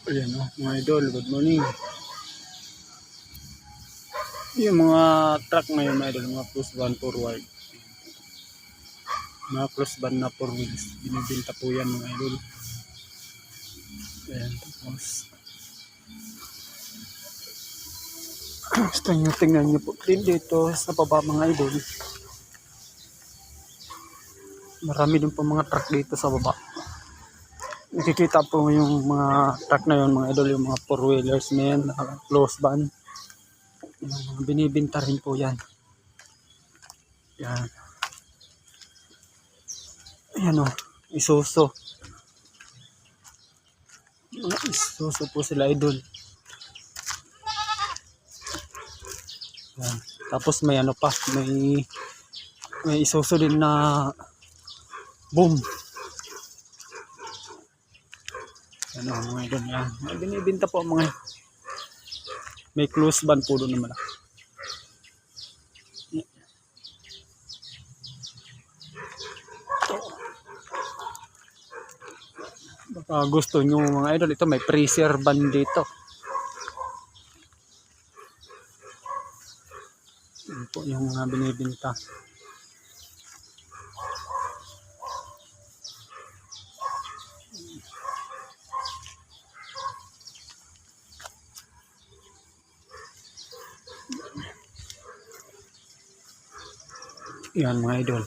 Ayan o, mga idol, good morning. Yung mga truck ngayon mga idol, mga plus van forward. Mga plus van na 4 wheels. Binibinta po yan mga idol. Ayan, tapos gusto nyo tingnan nyo po din dito sa baba mga idol. Marami din po mga truck dito sa baba. Nakikita po yung mga truck na yun mga idol, yung mga 4 wheelers na yan, close van. Yung mga binibinta rin po yan. Yan. Ayan o, Isuzu. Mga Isuzu po sila idol. Yan. Tapos may ano pa, may Isuzu din na boom. Ano mga idol yan. May binibinta po mga, may close van po doon naman. Baka gusto nyo mga idol, ito may freezer van dito. Yan po yung mga binibinta. Yan mga idol.